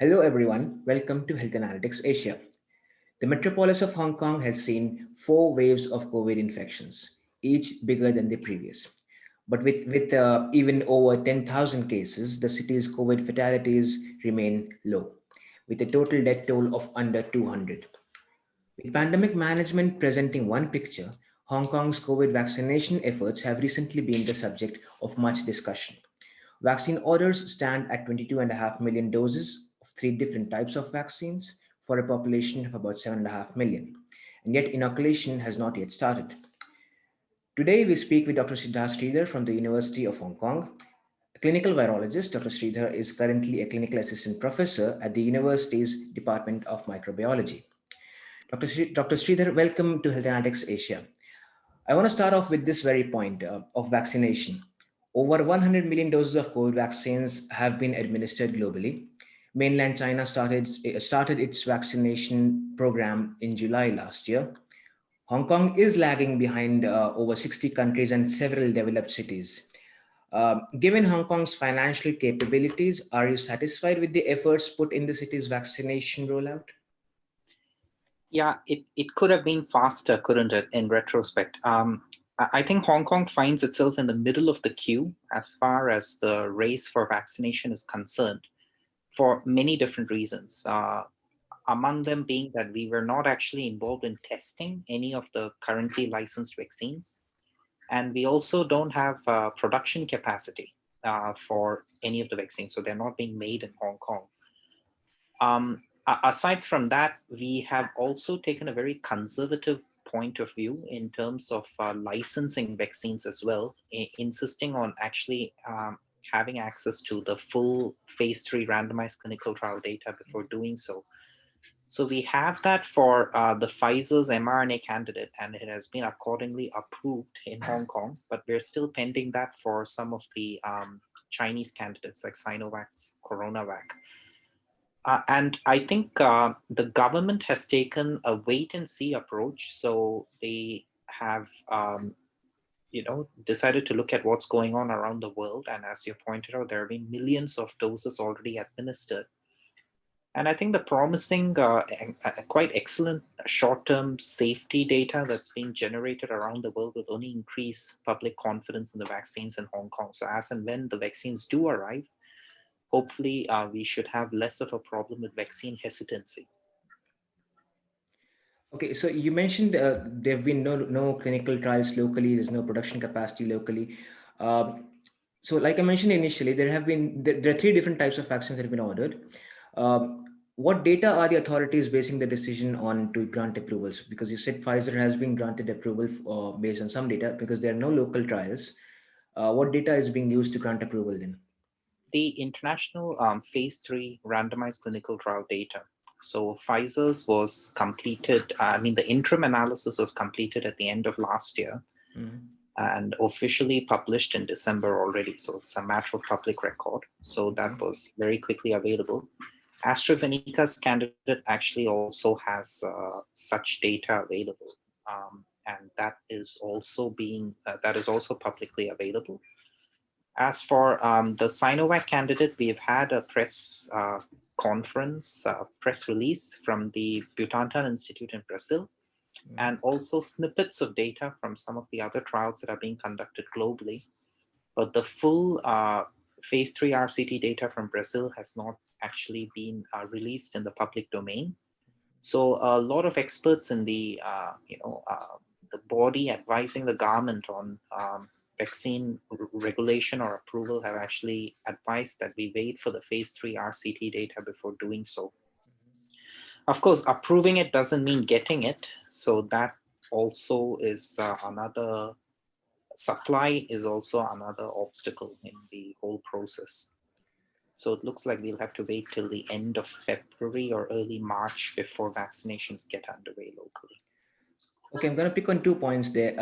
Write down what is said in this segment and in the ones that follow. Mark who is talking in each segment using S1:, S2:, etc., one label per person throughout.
S1: Hello, everyone. Welcome to Health Analytics Asia. The metropolis of Hong Kong has seen four waves of COVID infections, each bigger than the previous. But with even over 10,000 cases, the city's COVID fatalities remain low, with a total death toll of under 200. With pandemic management presenting one picture, Hong Kong's COVID vaccination efforts have recently been the subject of much discussion. Vaccine orders stand at 22.5 million doses of three different types of vaccines for a population of about 7.5 million. And yet, inoculation has not yet started. Today, we speak with Dr. Siddharth Sridhar from the University of Hong Kong. A clinical virologist, Dr. Sridhar is currently a clinical assistant professor at the university's Department of Microbiology. Dr. Sridhar, welcome to Health Analytics Asia. I want to start off with this very point of vaccination. Over 100 million doses of COVID vaccines have been administered globally. Mainland China started its vaccination program in July last year. Hong Kong is lagging behind over 60 countries and several developed cities. Given Hong Kong's financial capabilities, are you satisfied with the efforts put in the city's vaccination rollout?
S2: Yeah, it could have been faster, couldn't it, in retrospect? I think Hong Kong finds itself in the middle of the queue as far as the race for vaccination is concerned for many different reasons. Among them being that we were not actually involved in testing any of the currently licensed vaccines. And we also don't have production capacity for any of the vaccines. So they're not being made in Hong Kong. Aside from that, we have also taken a very conservative point of view in terms of licensing vaccines as well, insisting on actually having access to the full phase 3 randomized clinical trial data before doing so. So we have that for the Pfizer's mRNA candidate, and it has been accordingly approved in Hong Kong, but we're still pending that for some of the Chinese candidates like Sinovac's CoronaVac. And I think the government has taken a wait and see approach. So they have, decided to look at what's going on around the world. And as you pointed out, there have been millions of doses already administered. And I think the promising, quite excellent short-term safety data that's being generated around the world will only increase public confidence in the vaccines in Hong Kong. So as and when the vaccines do arrive, hopefully we should have less of a problem with vaccine hesitancy.
S1: Okay, so you mentioned there have been no clinical trials locally. There's no production capacity locally. So, like I mentioned initially, there are three different types of vaccines that have been ordered. What data are the authorities basing the decision on to grant approvals? Because you said Pfizer has been granted approval based on some data because there are no local trials. What data is being used to grant approval then?
S2: The international phase 3 randomized clinical trial data. So Pfizer's was completed, the interim analysis was completed at the end of last year and officially published in December already. So it's a matter of public record. So that was very quickly available. AstraZeneca's candidate actually also has such data available. And that is also publicly available. As for the Sinovac candidate, we've had a press conference, press release from the Butantan Institute in Brazil, and also snippets of data from some of the other trials that are being conducted globally. But the full phase 3 RCT data from Brazil has not actually been released in the public domain. So a lot of experts in the body advising the government on vaccine regulation or approval have actually advised that we wait for the phase 3 RCT data before doing so. Of course, approving it doesn't mean getting it. So that also is another, supply is also another obstacle in the whole process. So it looks like we'll have to wait till the end of February or early March before vaccinations get underway locally.
S1: Okay, I'm going to pick on 2 points there.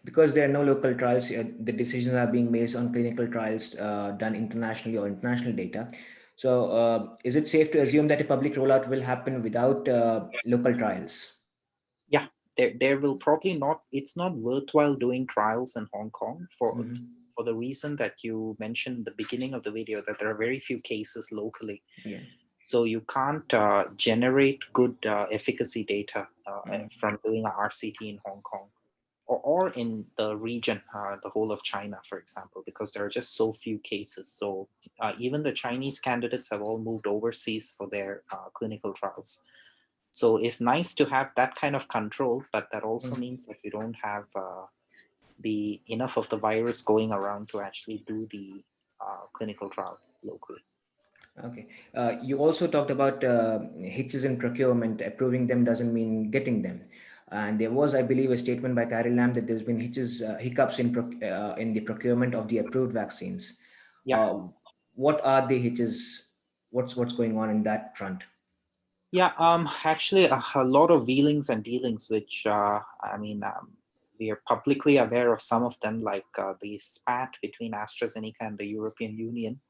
S1: Because there are no local trials, the decisions are being based on clinical trials done internationally or international data. So is it safe to assume that a public rollout will happen without local trials?
S2: Yeah, there will probably not, it's not worthwhile doing trials in Hong Kong for the reason that you mentioned in the beginning of the video, that there are very few cases locally.
S1: Yeah.
S2: So you can't generate good efficacy data from doing a RCT in Hong Kong or in the region, the whole of China, for example, because there are just so few cases. So even the Chinese candidates have all moved overseas for their clinical trials. So it's nice to have that kind of control, but that also means that you don't have the enough of the virus going around to actually do the clinical trial locally.
S1: Okay. You also talked about hitches in procurement. Approving them doesn't mean getting them. And there was, I believe, a statement by Carrie Lam that there's been hiccups in the procurement of the approved vaccines.
S2: Yeah.
S1: What are the hitches? What's going on in that front?
S2: Yeah, actually, a lot of wheelings and dealings, which we are publicly aware of some of them, like the spat between AstraZeneca and the European Union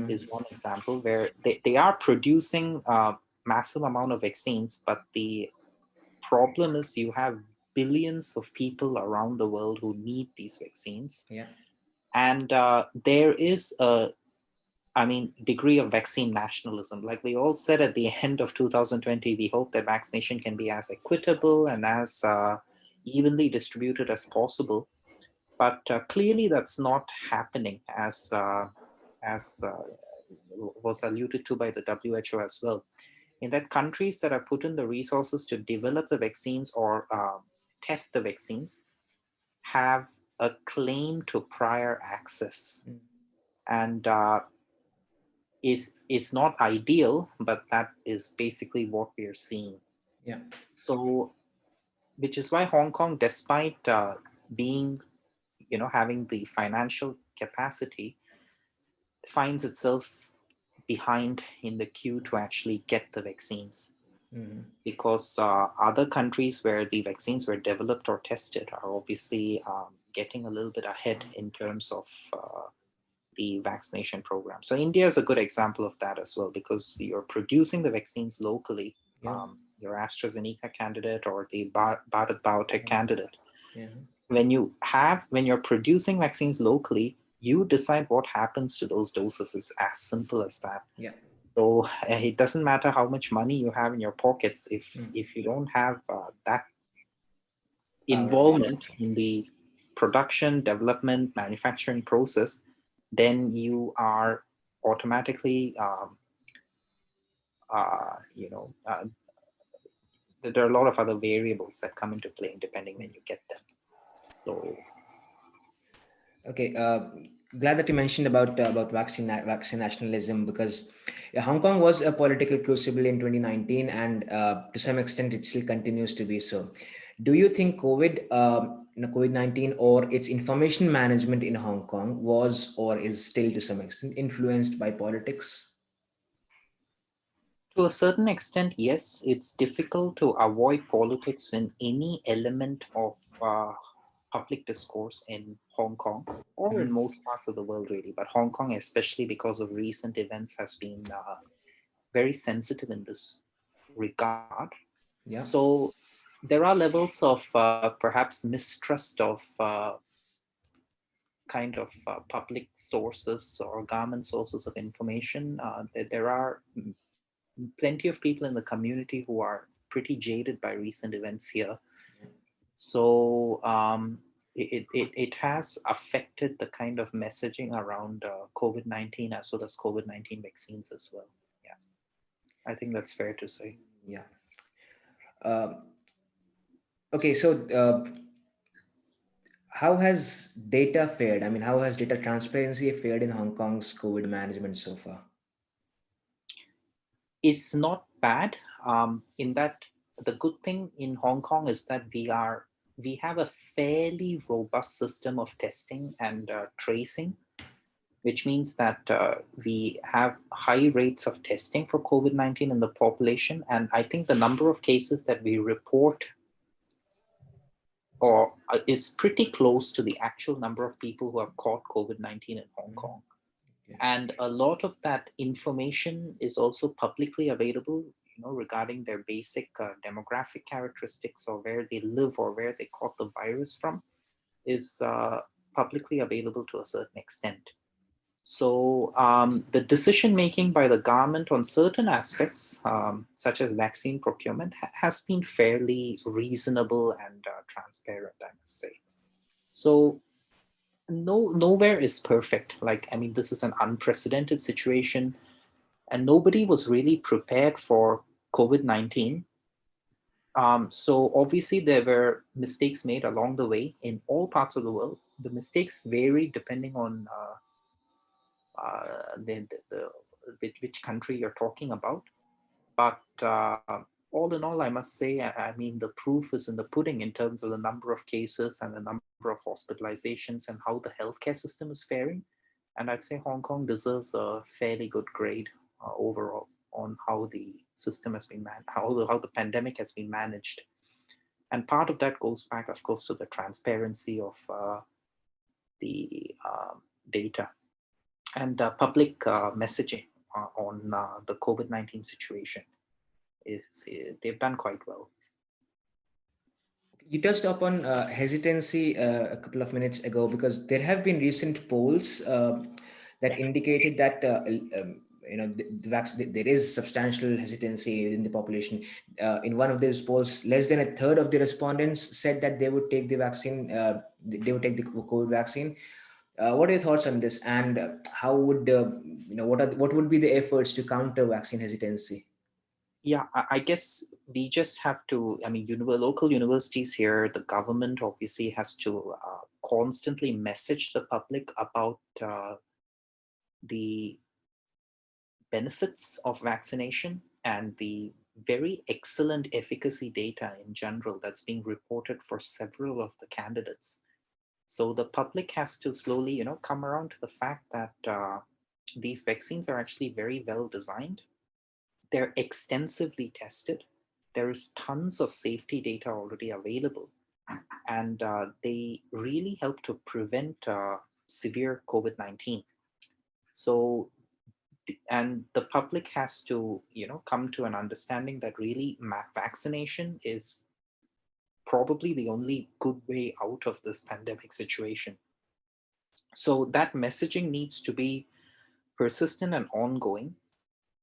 S2: is one example where they are producing a massive amount of vaccines, but the problem is you have billions of people around the world who need these vaccines.
S1: Yeah.
S2: And there is a degree of vaccine nationalism. Like we all said at the end of 2020, we hope that vaccination can be as equitable and as evenly distributed as possible. But clearly, that's not happening, as was alluded to by the WHO as well. In that countries that have put in the resources to develop the vaccines or test the vaccines have a claim to prior access. And is not ideal, but that is basically what we are seeing.
S1: Yeah.
S2: So, which is why Hong Kong, despite being, having the financial capacity, finds itself behind in the queue to actually get the vaccines. Because other countries where the vaccines were developed or tested are obviously getting a little bit ahead in terms of the vaccination program. So India is a good example of that as well, because you're producing the vaccines locally,
S1: Yeah.
S2: your AstraZeneca candidate or the Bharat Biotech candidate.
S1: Yeah.
S2: When you're producing vaccines locally, you decide what happens to those doses. It's as simple as that.
S1: Yeah.
S2: So it doesn't matter how much money you have in your pockets if you don't have that involvement in the production, development, manufacturing process, then you are automatically, there are a lot of other variables that come into play depending when you get them. So,
S1: okay. Glad that you mentioned about vaccine nationalism, because Hong Kong was a political crucible in 2019, and to some extent it still continues to be so. Do you think COVID-19 or its information management in Hong Kong was or is still to some extent influenced by politics?
S2: to a certain extent, yes, it's difficult to avoid politics in any element of public discourse in Hong Kong or in most parts of the world, really. But Hong Kong, especially because of recent events, has been very sensitive in this regard.
S1: Yeah.
S2: So there are levels of perhaps mistrust of kind of public sources or government sources of information. There are plenty of people in the community who are pretty jaded by recent events here. So it has affected the kind of messaging around COVID-19 as well as COVID-19 vaccines as well. Yeah, I think that's fair to say.
S1: Yeah. Okay, so how has data fared? I mean, how has data transparency fared in Hong Kong's COVID management so far?
S2: It's not bad. In that, the good thing in Hong Kong is that we have a fairly robust system of testing and tracing, which means that we have high rates of testing for COVID-19 in the population. And I think the number of cases that we report or is pretty close to the actual number of people who have caught COVID-19 in Hong Kong. And a lot of that information is also publicly available, regarding their basic demographic characteristics or where they live or where they caught the virus from is publicly available to a certain extent. So the decision making by the government on certain aspects, such as vaccine procurement, has been fairly reasonable and transparent, I must say. So nowhere is perfect. Like, I mean, this is an unprecedented situation, and nobody was really prepared for COVID-19. So obviously there were mistakes made along the way in all parts of the world. The mistakes vary depending on which country you're talking about. But all in all, I must say, I mean, the proof is in the pudding in terms of the number of cases and the number of hospitalizations and how the healthcare system is faring. And I'd say Hong Kong deserves a fairly good grade overall on how the system has been how the pandemic has been managed. And part of that goes back, of course, to the transparency of the data and public messaging on the COVID-19 situation. They've done quite well.
S1: You touched upon hesitancy a couple of minutes ago, because there have been recent polls that indicated that there is substantial hesitancy in the population. In one of those polls, less than a third of the respondents said that they would take the vaccine. They would take the COVID vaccine. What are your thoughts on this, and how would what would be the efforts to counter vaccine hesitancy?
S2: Yeah, I guess we just have to, I mean, local universities here, the government obviously has to constantly message the public about the benefits of vaccination and the very excellent efficacy data in general that's being reported for several of the candidates. So the public has to slowly, come around to the fact that these vaccines are actually very well designed. They're extensively tested. There is tons of safety data already available, and they really help to prevent severe COVID-19. So, and the public has to, come to an understanding that really vaccination is probably the only good way out of this pandemic situation. So that messaging needs to be persistent and ongoing.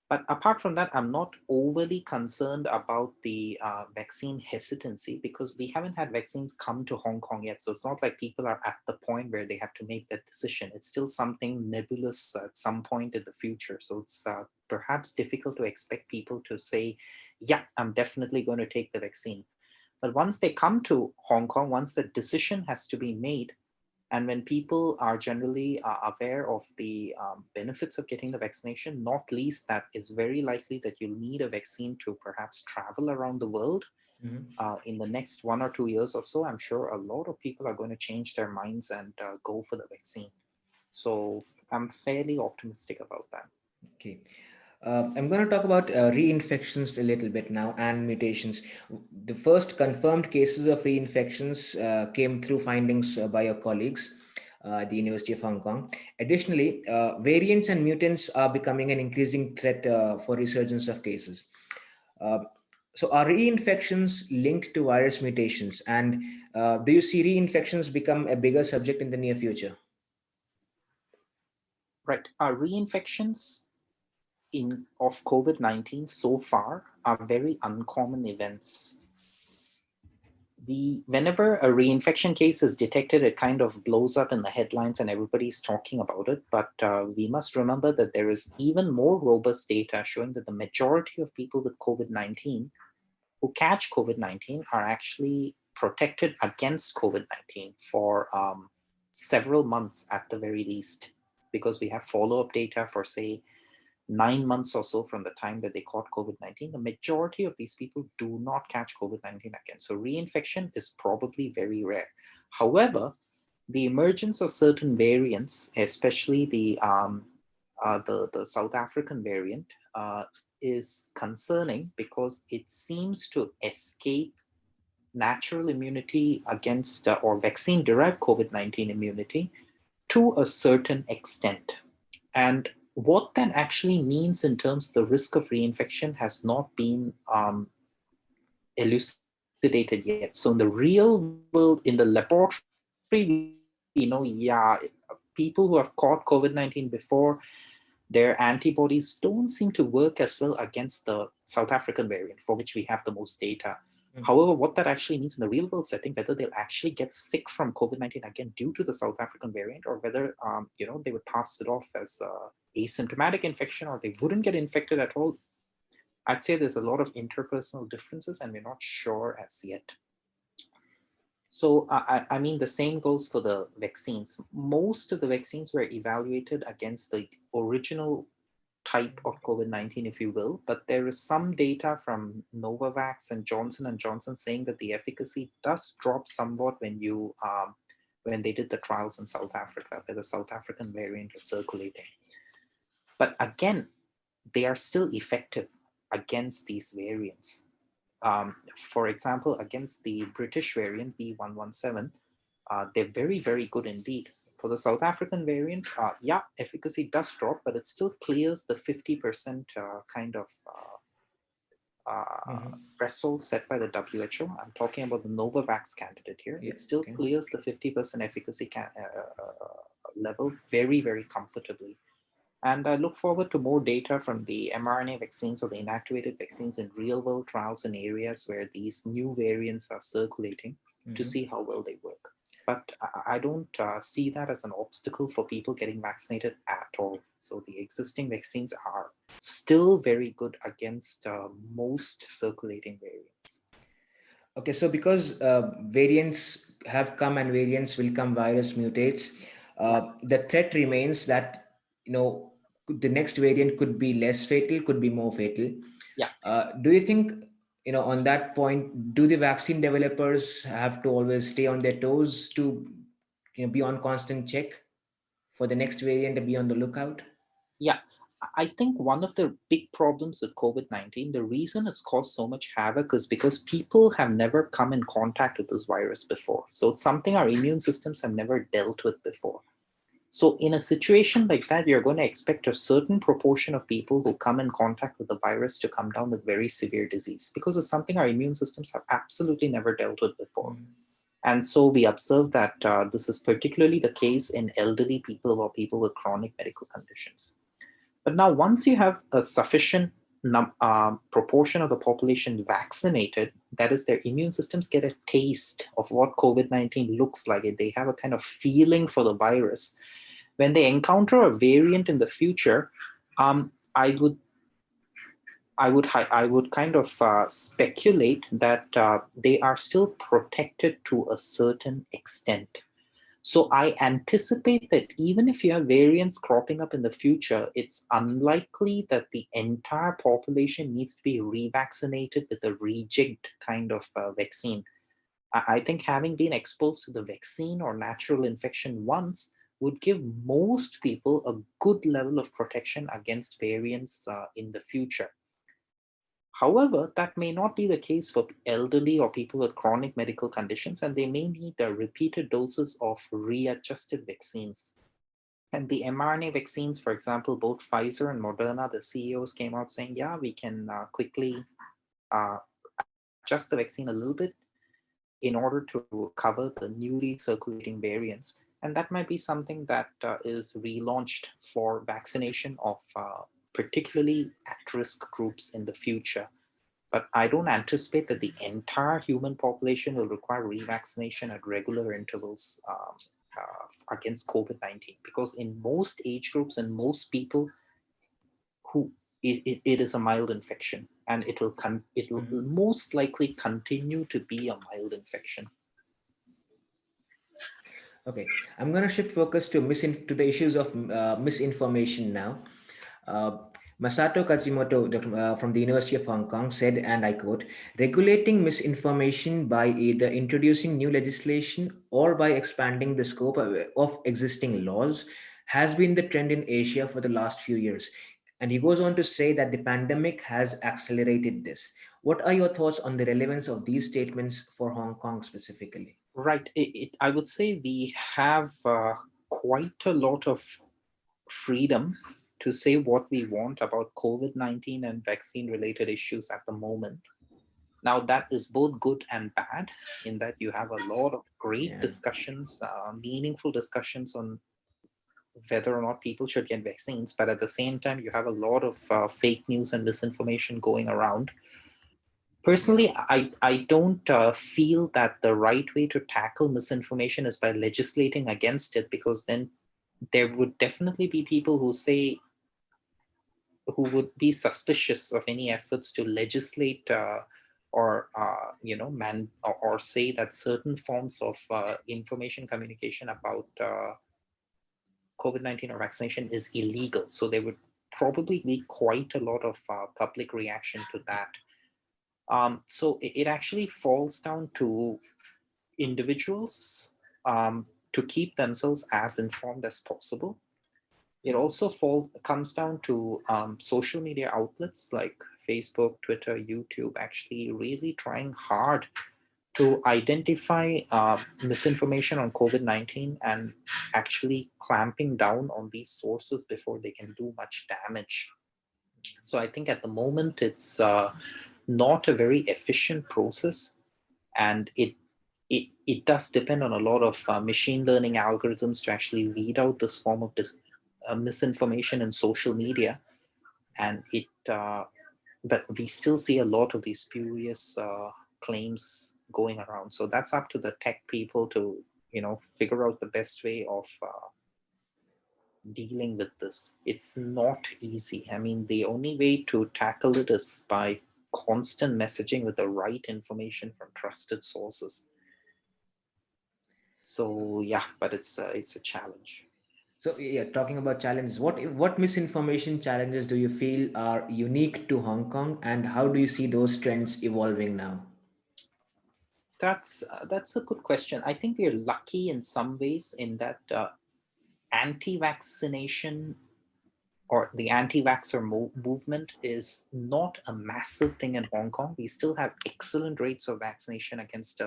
S2: But apart from that, I'm not overly concerned about the vaccine hesitancy, because we haven't had vaccines come to Hong Kong yet. So it's not like people are at the point where they have to make that decision. It's still something nebulous at some point in the future. So it's perhaps difficult to expect people to say, yeah, I'm definitely going to take the vaccine. But once they come to Hong Kong, once the decision has to be made, and when people are generally aware of the benefits of getting the vaccination, not least that is very likely that you'll need a vaccine to perhaps travel around the world in the next 1 or 2 years or so, I'm sure a lot of people are going to change their minds and go for the vaccine. So I'm fairly optimistic about that.
S1: Okay. I'm going to talk about reinfections a little bit now, and mutations. The first confirmed cases of reinfections came through findings by your colleagues at the University of Hong Kong. Additionally, variants and mutants are becoming an increasing threat for resurgence of cases. So are reinfections linked to virus mutations, and do you see reinfections become a bigger subject in the near future?
S2: Right. Reinfections of COVID-19 so far are very uncommon events. Whenever a reinfection case is detected, it kind of blows up in the headlines and everybody's talking about it. But we must remember that there is even more robust data showing that the majority of people with COVID-19 who catch COVID-19 are actually protected against COVID-19 for several months at the very least, because we have follow-up data for, say, 9 months or so from the time that they caught COVID-19. The majority of these people do not catch COVID-19 again. So reinfection is probably very rare. However, the emergence of certain variants, especially the South African variant, is concerning because it seems to escape natural immunity against or vaccine-derived COVID-19 immunity to a certain extent. And what that actually means in terms of the risk of reinfection has not been elucidated yet. So in the real world, in the laboratory, we know, yeah, people who have caught COVID-19 before, their antibodies don't seem to work as well against the South African variant, for which we have the most data. However, what that actually means in the real world setting, whether they'll actually get sick from COVID-19 again due to the South African variant, or whether they would pass it off as asymptomatic infection, or they wouldn't get infected at all, I'd say there's a lot of interpersonal differences, and we're not sure as yet. So, I mean, the same goes for the vaccines. Most of the vaccines were evaluated against the original type of COVID-19, if you will, but there is some data from Novavax and Johnson & Johnson saying that the efficacy does drop somewhat when they did the trials in South Africa, where the South African variant is circulating. But again, they are still effective against these variants. For example, against the British variant B.1.1.7, they're very, very good indeed. For the South African variant, efficacy does drop, but it still clears the 50% threshold set by the WHO. I'm talking about the Novavax candidate here. It still clears the 50% efficacy level very, very comfortably. And I look forward to more data from the mRNA vaccines or the inactivated vaccines in real world trials in areas where these new variants are circulating to see how well they work. But I don't see that as an obstacle for people getting vaccinated at all. So the existing vaccines are still very good against most circulating variants.
S1: Okay, so because variants have come and variants will come, virus mutates, the threat remains that, the next variant could be less fatal, could be more fatal.
S2: Yeah.
S1: Do you think, on that point, do the vaccine developers have to always stay on their toes to, be on constant check for the next variant, to be on the lookout?
S2: Yeah. I think one of the big problems with COVID-19, the reason it's caused so much havoc is because people have never come in contact with this virus before. So it's something our immune systems have never dealt with before. So in a situation like that, you're going to expect a certain proportion of people who come in contact with the virus to come down with very severe disease, because it's something our immune systems have absolutely never dealt with before. And so we observe that this is particularly the case in elderly people or people with chronic medical conditions. But now, once you have a sufficient proportion of the population vaccinated, that is, their immune systems get a taste of what COVID-19 looks like. They have a kind of feeling for the virus. When they encounter a variant in the future, I would kind of speculate that they are still protected to a certain extent. So I anticipate that even if you have variants cropping up in the future, it's unlikely that the entire population needs to be revaccinated with a reject kind of vaccine. I think having been exposed to the vaccine or natural infection once would give most people a good level of protection against variants in the future. However, that may not be the case for elderly or people with chronic medical conditions, and they may need repeated doses of readjusted vaccines. And the mRNA vaccines, for example, both Pfizer and Moderna, the CEOs came out saying, yeah, we can quickly adjust the vaccine a little bit in order to cover the newly circulating variants. And that might be something that is relaunched for vaccination of particularly at-risk groups in the future. But I don't anticipate that the entire human population will require revaccination at regular intervals against COVID-19, because in most age groups and most people who it is a mild infection, and it will most likely continue to be a mild infection.
S1: Okay, I'm going to shift focus to the issues of misinformation now. Masato Kajimoto from the University of Hong Kong said, and I quote, "Regulating misinformation by either introducing new legislation or by expanding the scope of existing laws has been the trend in Asia for the last few years." And he goes on to say that the pandemic has accelerated this. What are your thoughts on the relevance of these statements for Hong Kong specifically?
S2: Right. I would say we have quite a lot of freedom to say what we want about COVID-19 and vaccine-related issues at the moment. Now, that is both good and bad, in that you have a lot of great discussions, meaningful discussions on whether or not people should get vaccines, but at the same time, you have a lot of fake news and misinformation going around. Personally, I don't feel that the right way to tackle misinformation is by legislating against it, because then there would definitely be people who would be suspicious of any efforts to legislate or or say that certain forms of information communication about COVID-19 or vaccination is illegal. So there would probably be quite a lot of public reaction to that. So it actually falls down to individuals to keep themselves as informed as possible. It also comes down to social media outlets like Facebook, Twitter, YouTube, actually really trying hard to identify misinformation on COVID-19 and actually clamping down on these sources before they can do much damage. So I think at the moment it's not a very efficient process, and it does depend on a lot of machine learning algorithms to actually weed out this form of misinformation in social media. And but we still see a lot of these spurious claims going around. So that's up to the tech people to, figure out the best way of dealing with this. It's not easy. I mean, the only way to tackle it is by constant messaging with the right information from trusted sources. So yeah, but it's a challenge.
S1: So yeah, talking about challenges, what misinformation challenges do you feel are unique to Hong Kong, and how do you see those trends evolving now?
S2: That's a good question. I think we're lucky in some ways in that anti-vaccination or the anti-vaxxer movement is not a massive thing in Hong Kong. We still have excellent rates of vaccination against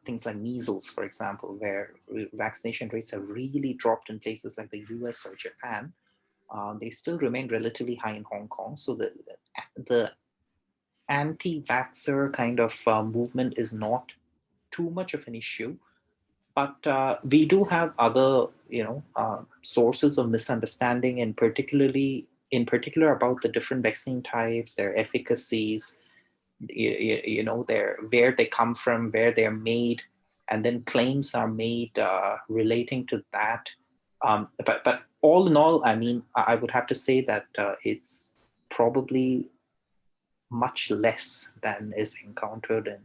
S2: things like measles, for example, where vaccination rates have really dropped in places like the US or Japan. They still remain relatively high in Hong Kong. So the anti-vaxxer kind of movement is not too much of an issue. But we do have other, sources of misunderstanding, and in particular about the different vaccine types, their efficacies, their where they come from, where they're made, and then claims are made relating to that. But all in all, I mean, I would have to say that it's probably much less than is encountered in,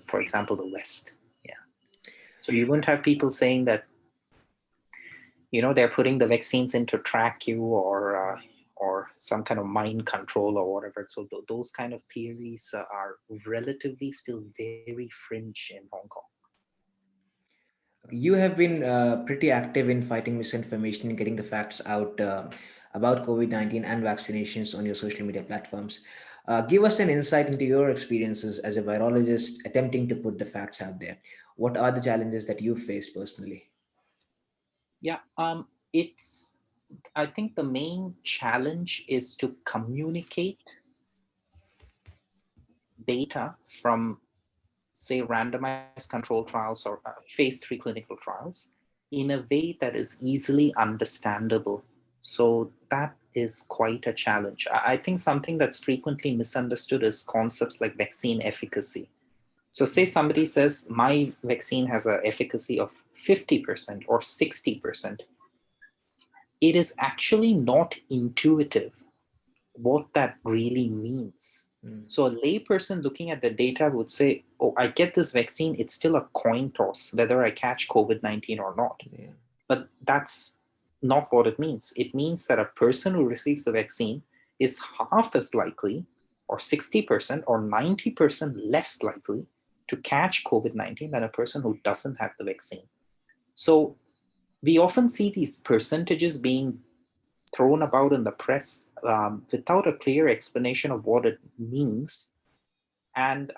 S2: for example, the West. Yeah. So you wouldn't have people saying that, they're putting the vaccines in to track you or some kind of mind control or whatever. So those kind of theories are relatively still very fringe in Hong Kong.
S1: You have been pretty active in fighting misinformation and getting the facts out about COVID-19 and vaccinations on your social media platforms. Give us an insight into your experiences as a virologist attempting to put the facts out there. What are the challenges that you face personally?
S2: Yeah, I think the main challenge is to communicate data from, say, randomized controlled trials or phase 3 clinical trials in a way that is easily understandable. So that is quite a challenge. I think something that's frequently misunderstood is concepts like vaccine efficacy. So say somebody says, my vaccine has an efficacy of 50% or 60%. It is actually not intuitive what that really means. So a layperson looking at the data would say, oh, I get this vaccine, it's still a coin toss whether I catch COVID-19 or not.
S1: Yeah.
S2: But that's not what it means. It means that a person who receives the vaccine is half as likely, or 60% or 90% less likely to catch COVID-19 than a person who doesn't have the vaccine. So we often see these percentages being thrown about in the press without a clear explanation of what it means. And,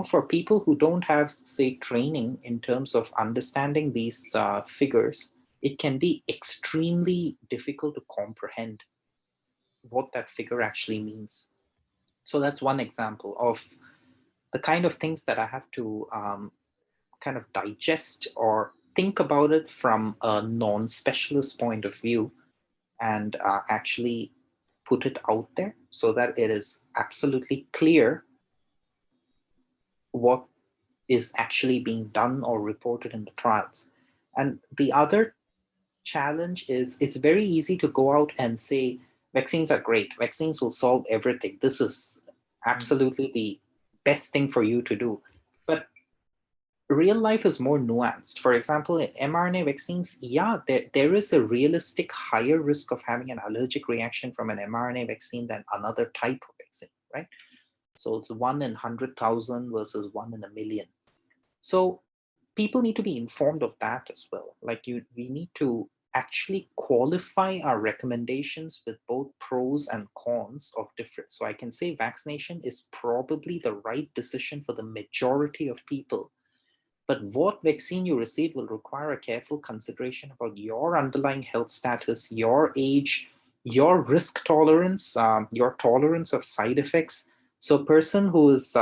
S2: for people who don't have, say, training in terms of understanding these figures, it can be extremely difficult to comprehend what that figure actually means. So that's one example of the kind of things that I have to kind of digest or think about it from a non-specialist point of view and actually put it out there so that it is absolutely clear what is actually being done or reported in the trials. And the other challenge is it's very easy to go out and say vaccines are great, vaccines will solve everything, this is absolutely the best thing for you to do. But real life is more nuanced. For example, in mRNA vaccines, yeah, there is a realistic higher risk of having an allergic reaction from an mRNA vaccine than another type of vaccine, right? So it's 1 in 100,000 versus 1 in a million. So people need to be informed of that as well. Like we need to actually qualify our recommendations with both pros and cons of different. So I can say vaccination is probably the right decision for the majority of people. But what vaccine you receive will require a careful consideration about your underlying health status, your age, your risk tolerance, your tolerance of side effects. So a person who is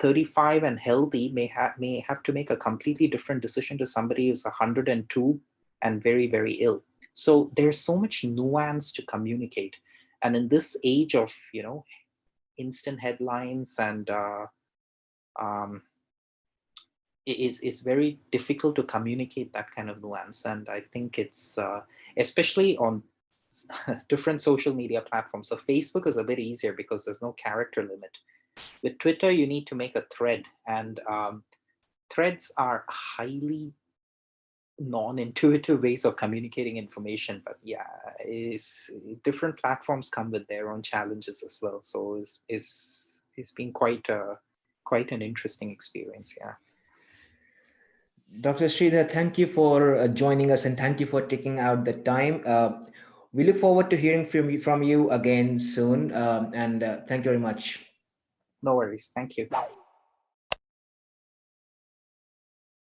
S2: 35 and healthy may have to make a completely different decision to somebody who's 102 and very, very ill. So there's so much nuance to communicate. And in this age of, instant headlines and um, is very difficult to communicate that kind of nuance. And I think it's especially on different social media platforms. So Facebook is a bit easier because there's no character limit. With Twitter, you need to make a thread, and threads are highly non-intuitive ways of communicating information. But yeah, different platforms come with their own challenges as well. So it's been quite an interesting experience. Yeah.
S1: Dr. Sridhar, thank you for joining us and thank you for taking out the time. We look forward to hearing from you again soon. And thank you very much.
S2: No worries. Thank you.